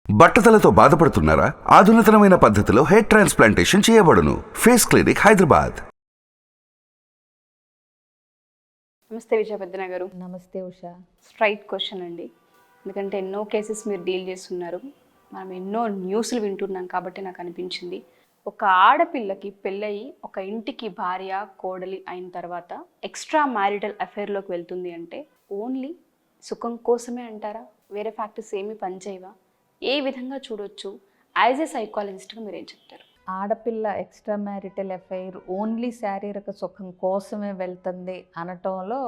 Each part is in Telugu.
బట్టతలతో బాధపడుతున్నారా? ఆధునితనమైన పద్ధతిలో హెయిర్ ట్రాన్స్ప్లాంటేషన్ చేయబడును. Face clinic, Hyderabad. నమస్తే విజయపద్మనాభ గారు. నమస్తే ఉషా. స్ట్రైట్ క్వశ్చన్ అండి, ఎందుకంటే ఎన్నో కేసెస్ మీరు డీల్ చేస్తున్నారు, మనం ఎన్నో న్యూస్లు వింటున్నాం కాబట్టి నాకు అనిపించింది, ఒక ఆడపిల్లకి పెళ్ళయి ఒక ఇంటికి భార్య కోడలి అయిన తర్వాత ఎక్స్ట్రా మ్యారిటల్ అఫైర్లోకి వెళ్తుంది అంటే ఓన్లీ సుఖం కోసమే అంటారా? వేరే ఫ్యాక్టర్స్ ఏమీ పనిచేయవా? ఏ విధంగా చూడొచ్చు? యాజ్ ఏ సైకాలజిస్ట్గా మీరు ఏం చెప్తారు? ఆడపిల్ల ఎక్స్ట్రా మ్యారిటల్ అఫైర్ ఓన్లీ శారీరక సుఖం కోసమే వెళ్తుంది అనటంలో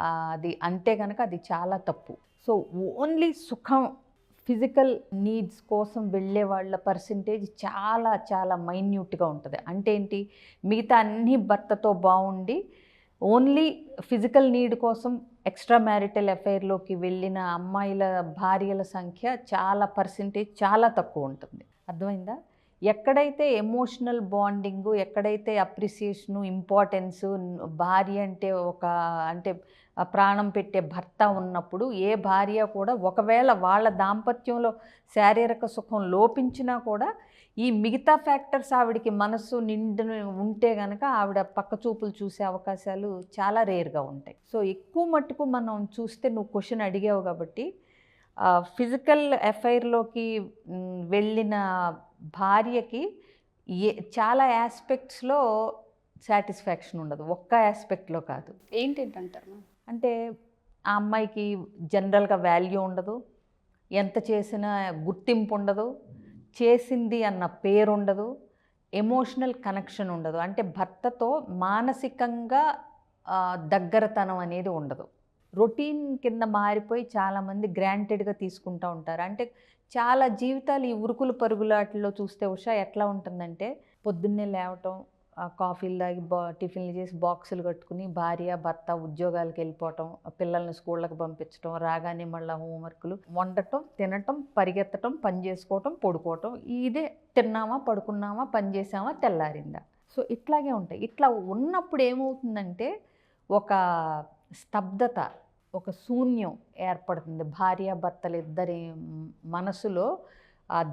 అది అంటే కనుక అది చాలా తప్పు. సో ఓన్లీ సుఖం, ఫిజికల్ నీడ్స్ కోసం వెళ్ళే వాళ్ళ పర్సంటేజ్ చాలా చాలా మైన్యూట్గా ఉంటుంది. అంటే ఏంటి, మిగతా అన్ని భర్తతో బాగుండి ఓన్లీ ఫిజికల్ నీడ్ కోసం ఎక్స్ట్రా మ్యారిటల్ అఫైర్లోకి వెళ్ళిన అమ్మాయిల భార్యల సంఖ్య చాలా పర్సంటేజ్ చాలా తక్కువ ఉంటుంది. అర్థమైందా? ఎక్కడైతే ఎమోషనల్ బాండింగు, ఎక్కడైతే అప్రిసియేషను, ఇంపార్టెన్సు, భార్య అంటే ప్రాణం పెట్టే భర్త ఉన్నప్పుడు ఏ భార్య కూడా ఒకవేళ వాళ్ళ దాంపత్యంలో శారీరక సుఖం లోపించినా కూడా ఈ మిగతా ఫ్యాక్టర్స్ ఆవిడికి మనసు నిండు ఉంటే కనుక ఆవిడ పక్కచూపులు చూసే అవకాశాలు చాలా రేర్గా ఉంటాయి. సో ఎక్కువ మట్టుకు మనం చూస్తే, నువ్వు క్వశ్చన్ అడిగావు కాబట్టి, ఫిజికల్ అఫైర్లోకి వెళ్ళిన భార్యకి చాలా ఆస్పెక్ట్స్లో సాటిస్ఫాక్షన్ ఉండదు, ఒక్క ఆస్పెక్ట్లో కాదు. ఏంటంటారు? అంటే ఆ అమ్మాయికి జనరల్గా వాల్యూ ఉండదు, ఎంత చేసినా గుర్తింపు ఉండదు, చేసింది అన్న పేరు ఉండదు, ఎమోషనల్ కనెక్షన్ ఉండదు. అంటే భర్తతో మానసికంగా దగ్గరతనం అనేది ఉండదు. రొటీన్ కింద మారిపోయి చాలామంది గ్రాంటెడ్గా తీసుకుంటూ ఉంటారు. అంటే చాలా జీవితాలు ఈ ఉరుకులు పరుగులాటల్లో చూస్తే ఉషా ఎట్లా ఉంటుందంటే, పొద్దున్నే లేవటం, కాఫీలు తాగి టిఫిన్లు చేసి బాక్సులు కట్టుకుని భార్య భర్త ఉద్యోగాలకు వెళ్ళిపోవటం, పిల్లల్ని స్కూళ్ళకి పంపించడం, రాగానే మళ్ళీ హోంవర్క్లు, వండటం, తినటం, పరిగెత్తటం, పని చేసుకోవటం, పడుకోవటం, ఇదే. తిన్నామా, పడుకున్నామా, పని చేసామా, తెల్లారిందా. సో ఇట్లాగే ఉంటాయి. ఇట్లా ఉన్నప్పుడు ఏమవుతుందంటే ఒక స్తబ్దత, ఒక శూన్యం ఏర్పడుతుంది. భార్య భర్తలు ఇద్దరి మనసులో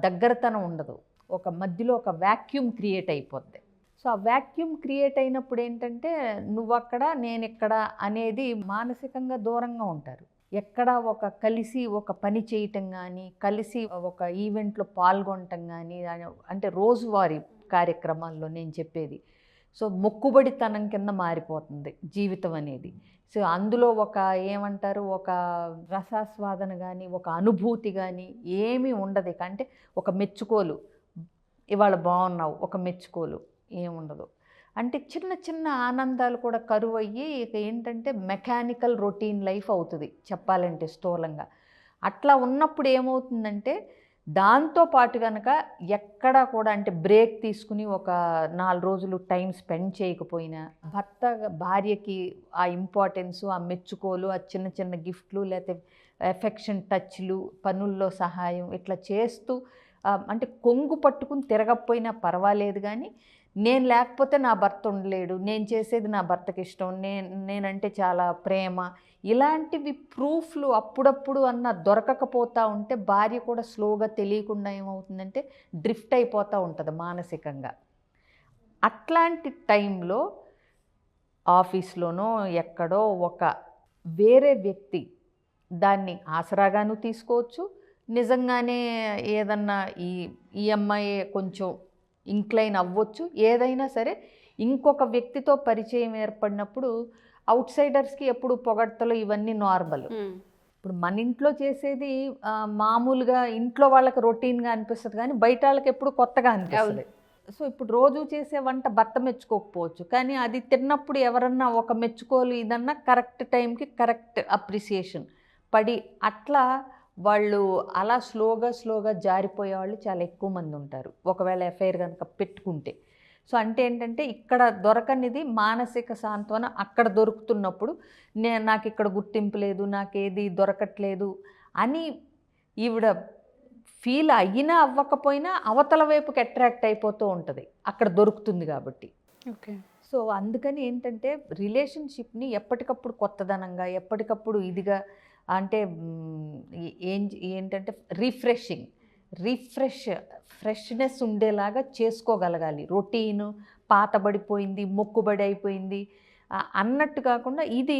దగ్గరతనం ఉండదు, ఒక మధ్యలో ఒక వ్యాక్యూమ్ క్రియేట్ అయిపోద్ది. సో ఆ వ్యాక్యూమ్ క్రియేట్ అయినప్పుడు ఏంటంటే నువ్వక్కడ నేనిక్కడ అనేది మానసికంగా దూరంగా ఉంటారు. ఎక్కడ ఒక కలిసి ఒక పని చేయటం కానీ, కలిసి ఒక ఈవెంట్లో పాల్గొనటం కానీ, అంటే రోజువారీ కార్యక్రమాల్లో నేను చెప్పేది. సో మొక్కుబడితనం కింద మారిపోతుంది జీవితం అనేది. సో అందులో ఒక ఏమంటారు, ఒక రసాస్వాదన కానీ, ఒక అనుభూతి కానీ ఏమీ ఉండదు. అంటే ఒక మెచ్చుకోలు, ఇవాళ బాగున్నావు, ఒక మెచ్చుకోలు ఏముండదు. అంటే చిన్న చిన్న ఆనందాలు కూడా కరువు అయ్యి ఇక ఏంటంటే మెకానికల్ రొటీన్ లైఫ్ అవుతుంది చెప్పాలంటే స్థూలంగా. అట్లా ఉన్నప్పుడు ఏమవుతుందంటే దాంతోపాటు కనుక ఎక్కడా కూడా అంటే బ్రేక్ తీసుకుని ఒక 4 రోజులు టైం స్పెండ్ చేయకపోయినా, భర్త భార్యకి ఆ ఇంపార్టెన్సు, ఆ మెచ్చుకోలు, ఆ చిన్న చిన్న గిఫ్ట్లు, లేకపోతే ఎఫెక్షన్ టచ్లు, పనుల్లో సహాయం ఇట్లా చేస్తూ అంటే కొంగు పట్టుకుని తిరగకపోయినా పర్వాలేదు, కానీ నేను లేకపోతే నా భర్త ఉండలేడు, నేను చేసేది నా భర్తకి ఇష్టం, నేనంటే చాలా ప్రేమ, ఇలాంటివి ప్రూఫ్లు అప్పుడప్పుడు అన్న దొరకకపోతూ ఉంటే భార్య కూడా స్లోగా తెలియకుండా ఏమవుతుందంటే డ్రిఫ్ట్ అయిపోతూ ఉంటుంది మానసికంగా. అట్లాంటి టైంలో ఆఫీస్లోనో ఎక్కడో ఒక వేరే వ్యక్తి దాన్ని ఆసరాగాను తీసుకోవచ్చు, నిజంగానే ఏదన్నా ఈ అమ్మాయి కొంచెం ఇంక్లైన్ అవ్వచ్చు, ఏదైనా సరే ఇంకొక వ్యక్తితో పరిచయం ఏర్పడినప్పుడు అవుట్ సైడర్స్కి ఎప్పుడు పొగడ్తలు ఇవన్నీ నార్మల్. ఇప్పుడు మన ఇంట్లో చేసేది మామూలుగా ఇంట్లో వాళ్ళకి రొటీన్గా అనిపిస్తుంది, కానీ బయట వాళ్ళకి ఎప్పుడు కొత్తగా అనిపిస్తుంది. సో ఇప్పుడు రోజు చేసే వంట భర్త మెచ్చుకోకపోవచ్చు, కానీ అది తిన్నప్పుడు ఎవరన్నా ఒక మెచ్చుకోలు ఇదన్నా కరెక్ట్ టైంకి కరెక్ట్ అప్రిసియేషన్ పడి అట్లా వాళ్ళు అలా స్లోగా జారిపోయే వాళ్ళు చాలా ఎక్కువ మంది ఉంటారు ఒకవేళ ఎఫ్ఐఆర్ కనుక పెట్టుకుంటే. సో అంటే ఏంటంటే ఇక్కడ దొరకనిది మానసిక సాంత్వన అక్కడ దొరుకుతున్నప్పుడు నాకు ఇక్కడ గుర్తింపు లేదు, నాకేది దొరకట్లేదు అని ఈవిడ ఫీల్ అయినా అవ్వకపోయినా అవతల వైపుకి అట్రాక్ట్ అయిపోతూ ఉంటుంది, అక్కడ దొరుకుతుంది కాబట్టి. ఓకే. సో అందుకని ఏంటంటే రిలేషన్షిప్ని ఎప్పటికప్పుడు కొత్తదనంగా, ఎప్పటికప్పుడు ఇదిగా, అంటే ఏంటంటే రిఫ్రెషింగ్, ఫ్రెష్నెస్ ఉండేలాగా చేసుకోగలగాలి. రొటీను పాతబడిపోయింది, మొక్కుబడి అయిపోయింది అన్నట్టు కాకుండా ఇది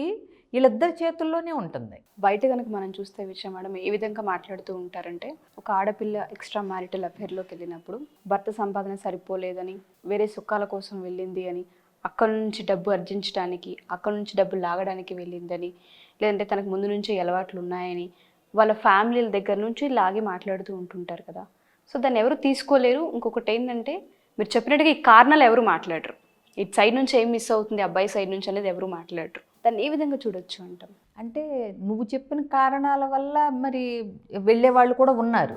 వీళ్ళిద్దరి చేతుల్లోనే ఉంటుంది. బయట కనుక మనం చూస్తే విషయం మేడం ఏ విధంగా మాట్లాడుతూ ఉంటారంటే, ఒక ఆడపిల్ల ఎక్స్ట్రా మ్యారిటల్ అఫేర్లోకి వెళ్ళినప్పుడు భర్త సంపాదన సరిపోలేదని, వేరే సుఖాల కోసం వెళ్ళింది అని, అక్కడ నుంచి డబ్బు అర్జించడానికి, అక్కడ నుంచి డబ్బు లాగడానికి వెళ్ళిందని, లేదంటే తనకు ముందు నుంచే అలవాట్లు ఉన్నాయని వాళ్ళ ఫ్యామిలీల దగ్గర నుంచి లాగి మాట్లాడుతూ ఉంటుంటారు కదా. సో దాన్ని ఎవరు తీసుకోలేరు. ఇంకొకటి ఏంటంటే, మీరు చెప్పినట్టుగా ఈ కారణాలు ఎవరు మాట్లాడరు. ఇటు సైడ్ నుంచి ఏం మిస్ అవుతుంది అబ్బాయి సైడ్ నుంచి అనేది ఎవరు మాట్లాడరు. దాన్ని ఏ విధంగా చూడొచ్చు అంటాం? అంటే నువ్వు చెప్పిన కారణాల వల్ల మరి వెళ్ళే వాళ్ళు కూడా ఉన్నారు.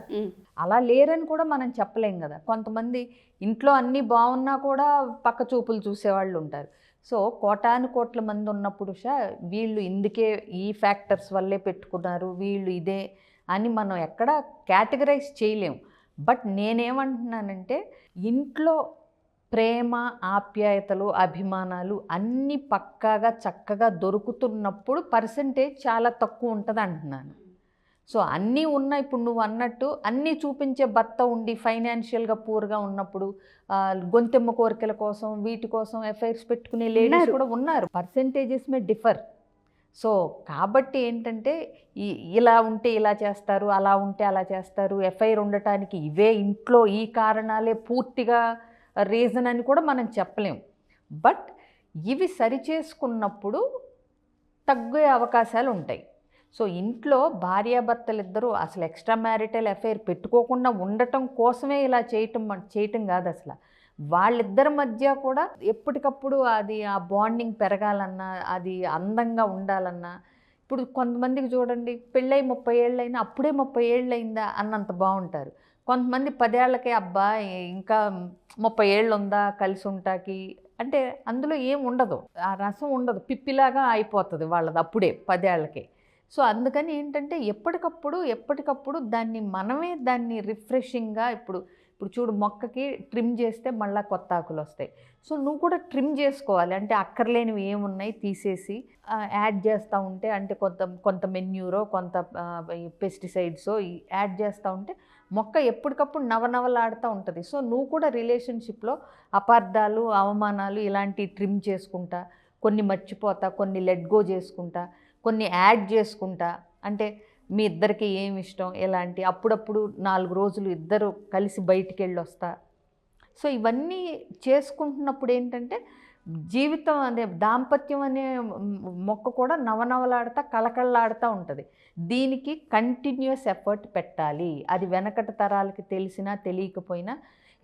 అలా లేరని కూడా మనం చెప్పలేం కదా. కొంతమంది ఇంట్లో అన్నీ బాగున్నా కూడా పక్క చూపులు చూసేవాళ్ళు ఉంటారు. సో కోటాను కోట్ల మంది ఉన్నప్పుడు వీళ్ళు ఇందుకే ఈ ఫ్యాక్టర్స్ వల్లే పెట్టుకున్నారు, వీళ్ళు ఇదే అని మనం ఎక్కడ కేటగరైజ్ చేయలేం. బట్ నేనేమంటున్నానంటే, ఇంట్లో ప్రేమ, ఆప్యాయతలు, అభిమానాలు అన్నీ పక్కాగా చక్కగా దొరుకుతున్నప్పుడు పర్సంటేజ్ చాలా తక్కువ ఉంటుంది అంటున్నాను. సో అన్నీ ఉన్నాయి. ఇప్పుడు నువ్వు అన్నట్టు అన్నీ చూపించే భర్త ఉండి ఫైనాన్షియల్గా పూర్గా ఉన్నప్పుడు గొంతెమ్మ కోరికల కోసం వీటి కోసం ఎఫ్ఐఆర్స్ పెట్టుకునే లేడీస్ కూడా ఉన్నారు. పర్సంటేజెస్ మే డిఫర్. సో కాబట్టి ఏంటంటే ఇలా ఉంటే ఇలా చేస్తారు, అలా ఉంటే అలా చేస్తారు, ఎఫ్ఐఆర్ ఉండటానికి ఇవే ఇంట్లో ఈ కారణాలే పూర్తిగా రీజన్ అని కూడా మనం చెప్పలేం. బట్ ఇవి సరిచేసుకున్నప్పుడు తగ్గే అవకాశాలు ఉంటాయి. సో ఇంట్లో భార్యాభర్తలు ఇద్దరూ అసలు ఎక్స్ట్రా మ్యారిటల్ అఫైర్ పెట్టుకోకుండా ఉండటం కోసమే ఇలా చేయటం కాదు. అసలు వాళ్ళిద్దరి మధ్య కూడా ఎప్పటికప్పుడు అది ఆ బాండింగ్ పెరగాలన్నా, అది అందంగా ఉండాలన్నా, ఇప్పుడు కొంతమందికి చూడండి పెళ్ళై 30 ఏళ్ళు అయినా అప్పుడే 30 ఏళ్ళు అయిందా అన్నంత బాగుంటారు. కొంతమంది 10 ఏళ్ళకే అబ్బా ఇంకా 30 ఏళ్ళు ఉందా కలిసి ఉంటాకి అంటే అందులో ఏం ఉండదు, ఆ రసం ఉండదు, పిప్పిలాగా అయిపోతుంది వాళ్ళది అప్పుడే 10 ఏళ్ళకే. సో అందుకని ఏంటంటే ఎప్పటికప్పుడు దాన్ని రిఫ్రెషింగ్గా ఇప్పుడు చూడు, మొక్కకి ట్రిమ్ చేస్తే మళ్ళీ కొత్త ఆకులు వస్తాయి. సో నువ్వు కూడా ట్రిమ్ చేసుకోవాలి. అంటే అక్కర్లేనివి ఏమున్నాయి తీసేసి యాడ్ చేస్తూ ఉంటే, అంటే కొంత మెన్యూరో కొంత పెస్టిసైడ్సో యాడ్ చేస్తూ ఉంటే మొక్క ఎప్పటికప్పుడు నవనవలాడుతూ ఉంటుంది. సో నువ్వు కూడా రిలేషన్షిప్లో అపార్థాలు, అవమానాలు ఇలాంటివి ట్రిమ్ చేసుకుంటా, కొన్ని మర్చిపోతా, కొన్ని లెట్ గో చేసుకుంటా, కొన్ని యాడ్ చేసుకుంటా. అంటే మీ ఇద్దరికి ఏమి ఇష్టం ఎలాంటి, అప్పుడప్పుడు 4 రోజులు ఇద్దరు కలిసి బయటికి వెళ్ళి వస్తా. సో ఇవన్నీ చేసుకుంటున్నప్పుడు ఏంటంటే జీవితం అనే దాంపత్యం అనే మొక్క కూడా నవనవలాడుతూ కళకళలాడుతూ ఉంటుంది. దీనికి కంటిన్యూస్ ఎఫర్ట్ పెట్టాలి. అది వెనకటి తరాలకి తెలిసినా తెలియకపోయినా.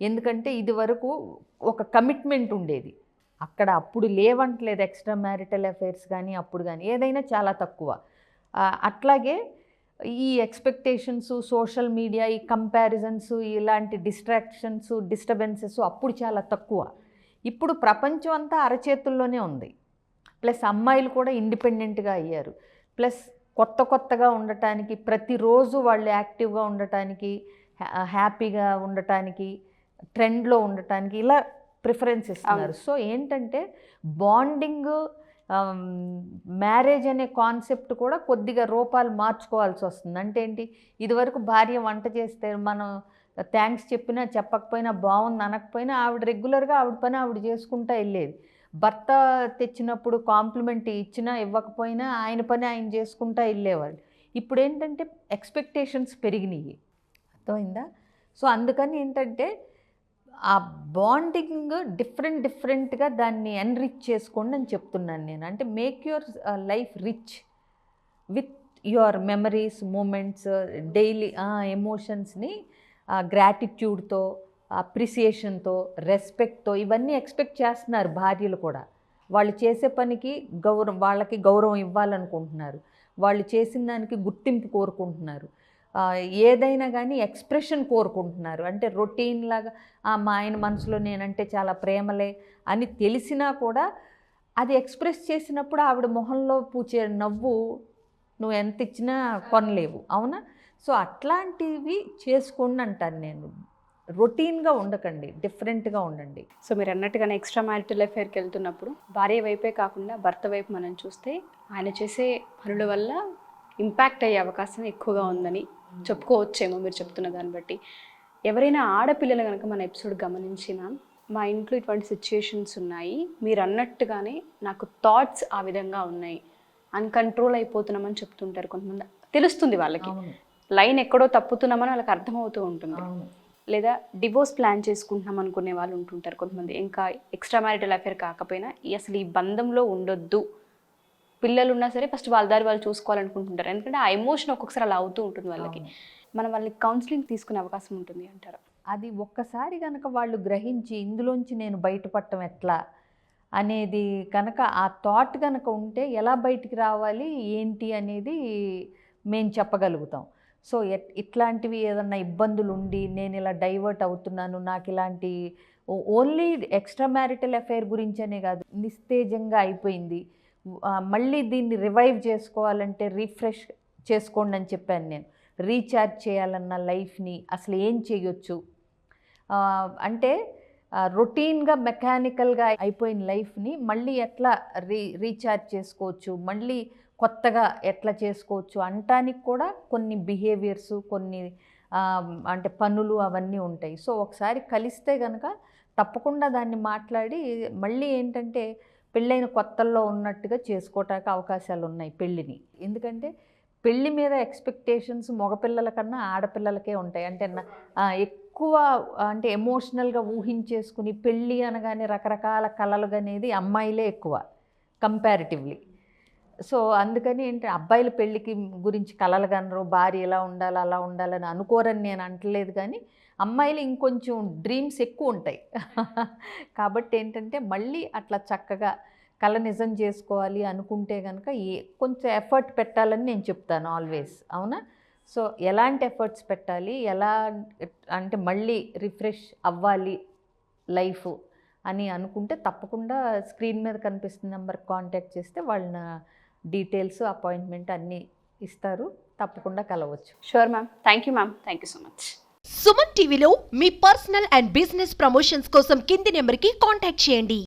ఎందుకంటే ఇది వరకు ఒక కమిట్మెంట్ ఉండేది. అప్పుడు లేవంటలేదు ఎక్స్ట్రా మ్యారిటల్ అఫైర్స్ కానీ అప్పుడు కానీ, ఏదైనా చాలా తక్కువ. అట్లాగే ఈ ఎక్స్పెక్టేషన్స్, సోషల్ మీడియా, ఈ కంపారిజన్స్, ఇలాంటి డిస్టర్బెన్సెస్ అప్పుడు చాలా తక్కువ. ఇప్పుడు ప్రపంచం అంతా అరచేతుల్లోనే ఉంది. ప్లస్ అమ్మాయిలు కూడా ఇండిపెండెంట్గా అయ్యారు. ప్లస్ కొత్తగా ఉండటానికి, ప్రతిరోజు వాళ్ళు యాక్టివ్గా ఉండటానికి, హ్యాపీగా ఉండటానికి, ట్రెండ్లో ఉండటానికి ఇలా ప్రిఫరెన్స్ ఇస్తున్నారు. సో ఏంటంటే బాండింగ్, మ్యారేజ్ అనే కాన్సెప్ట్ కూడా కొద్దిగా రూపాలు మార్చుకోవాల్సి వస్తుంది. అంటే ఏంటి, ఇదివరకు భార్య వంట చేస్తే మనం థ్యాంక్స్ చెప్పినా చెప్పకపోయినా, బాగుంది అనకపోయినా, ఆవిడ రెగ్యులర్గా ఆవిడ పని ఆవిడ చేసుకుంటూ వెళ్ళేది. భర్త తెచ్చినప్పుడు కాంప్లిమెంట్ ఇచ్చినా ఇవ్వకపోయినా ఆయన పని ఆయన చేసుకుంటూ వెళ్ళేవాళ్ళు. ఇప్పుడు ఏంటంటే ఎక్స్పెక్టేషన్స్ పెరిగినాయి. అర్థమైందా? సో అందుకని ఏంటంటే ఆ బాండింగ్ డిఫరెంట్గా దాన్ని ఎన్రిచ్ చేసుకోండి అని చెప్తున్నాను నేను. అంటే make your life rich with your memories, moments, daily ఎమోషన్స్ని గ్రాటిట్యూడ్తో, అప్రిసియేషన్తో, రెస్పెక్ట్తో ఇవన్నీ ఎక్స్పెక్ట్ చేస్తున్నారు భార్యలు కూడా. వాళ్ళు చేసే పనికి వాళ్ళకి గౌరవం ఇవ్వాలనుకుంటున్నారు. వాళ్ళు చేసిన దానికి గుర్తింపు కోరుకుంటున్నారు. ఏదైనా కానీ ఎక్స్ప్రెషన్ కోరుకుంటున్నారు. అంటే రొటీన్ లాగా మా ఆయన మనసులో నేనంటే చాలా ప్రేమలే అని తెలిసినా కూడా అది ఎక్స్ప్రెస్ చేసినప్పుడు ఆవిడ మొహంలో పూచే నవ్వు నువ్వు ఎంత ఇచ్చినా కొనలేవు. అవునా? సో అట్లాంటివి చేసుకోండి అంటాను నేను. రొటీన్గా ఉండకండి, డిఫరెంట్గా ఉండండి. సో మీరు అన్నట్టుగానే ఎక్స్ట్రా మ్యారిటల్ అఫైర్కి వెళ్తున్నప్పుడు భార్య వైపే కాకుండా భర్త వైపు మనం చూస్తే ఆయన చేసే పనుల వల్ల ఇంపాక్ట్ అయ్యే అవకాశం ఎక్కువగా ఉందని చెప్పుకోవచ్చేమో మీరు చెప్తున్న దాన్ని బట్టి. ఎవరైనా ఆడపిల్లలు కనుక మన ఎపిసోడ్ గమనించినా, మా ఇంట్లో ఇటువంటి సిచ్యుయేషన్స్ ఉన్నాయి, మీరు అన్నట్టుగానే నాకు థాట్స్ ఆ విధంగా ఉన్నాయి, అన్కంట్రోల్ అయిపోతున్నామని చెప్తుంటారు కొంతమంది. తెలుస్తుంది వాళ్ళకి లైన్ ఎక్కడో తప్పుతున్నామని వాళ్ళకి అర్థమవుతూ ఉంటుంది. లేదా డివోర్స్ ప్లాన్ చేసుకుంటున్నాం అనుకునే వాళ్ళు ఉంటుంటారు కొంతమంది. ఇంకా ఎక్స్ట్రా మ్యారిటల్ అఫేర్ కాకపోయినా అసలు ఈ బంధంలో ఉండొద్దు, పిల్లలు ఉన్నా సరే ఫస్ట్ వాళ్ళ దారి వాళ్ళు చూసుకోవాలనుకుంటుంటారు. ఎందుకంటే ఆ ఎమోషన్ ఒక్కొక్కసారి అలా అవుతూ ఉంటుంది వాళ్ళకి. మనం వాళ్ళని కౌన్సిలింగ్ తీసుకునే అవకాశం ఉంటుంది అంటారు. అది ఒక్కసారి కనుక వాళ్ళు గ్రహించి ఇందులోంచి నేను బయటపడటం ఎట్లా అనేది కనుక ఆ థాట్ కనుక ఉంటే ఎలా బయటికి రావాలి ఏంటి అనేది మేము చెప్పగలుగుతాం. సో ఇట్లాంటివి ఏదన్నా ఇబ్బందులు ఉండి నేను ఇలా డైవర్ట్ అవుతున్నాను, నాకు ఇలాంటి ఓన్లీ ఎక్స్ట్రా మ్యారిటల్ అఫైర్ గురించి అనే కాదు, నిస్తేజంగా అయిపోయింది, మళ్ళీ దీన్ని రివైవ్ చేసుకోవాలంటే రీఫ్రెష్ చేసుకోండి అని చెప్పాను నేను. రీఛార్జ్ చేయాలన్న లైఫ్ని అసలు ఏం చేయొచ్చు అంటే రొటీన్గా మెకానికల్గా అయిపోయిన లైఫ్ని మళ్ళీ ఎట్లా రీఛార్జ్ చేసుకోవచ్చు, మళ్ళీ కొత్తగా ఎట్లా చేసుకోవచ్చు అంటానికి కూడా కొన్ని బిహేవియర్స్, కొన్ని అంటే పనులు అవన్నీ ఉంటాయి. సో ఒకసారి కలిస్తే కనుక తప్పకుండా దాన్ని మాట్లాడి మళ్ళీ ఏంటంటే పెళ్ళైన కొత్తల్లో ఉన్నట్టుగా చేసుకోవటానికి అవకాశాలు ఉన్నాయి పెళ్ళిని. ఎందుకంటే పెళ్ళి మీద ఎక్స్పెక్టేషన్స్ మగపిల్లల కన్నా ఆడపిల్లలకే ఉంటాయి. అంటే ఎక్కువ అంటే ఎమోషనల్గా ఊహించేసుకుని పెళ్ళి అనగానే రకరకాల కలలు అనేది అమ్మాయిలే ఎక్కువ కంపారిటివ్లీ. సో అందుకని ఏంటి అబ్బాయిల పెళ్ళికి గురించి కలలు కనరు, భార్య ఎలా ఉండాలి అలా ఉండాలని అనుకోరని నేను అంటలేదు, కానీ అమ్మాయిలు ఇంకొంచెం డ్రీమ్స్ ఎక్కువ ఉంటాయి. కాబట్టి ఏంటంటే మళ్ళీ అట్లా చక్కగా కళ నిజం చేసుకోవాలి అనుకుంటే కనుక కొంచెం ఎఫర్ట్ పెట్టాలని నేను చెప్తాను ఆల్వేస్. అవునా? సో ఎలాంటి ఎఫర్ట్స్ పెట్టాలి, ఎలా అంటే మళ్ళీ రిఫ్రెష్ అవ్వాలి లైఫ్ అని అనుకుంటే తప్పకుండా స్క్రీన్ మీద కనిపిస్తున్న నెంబర్కి కాంటాక్ట్ చేస్తే వాళ్ళ డీటెయిల్స్, అపాయింట్మెంట్ అన్నీ ఇస్తారు. తప్పకుండా కలవచ్చు. Sure ma'am. Thank you ma'am. Thank you so much. Suman టీవీలో మీ పర్సనల్ అండ్ బిజినెస్ ప్రమోషన్స్ కోసం కింది నెంబర్కి కాంటాక్ట్ చేయండి.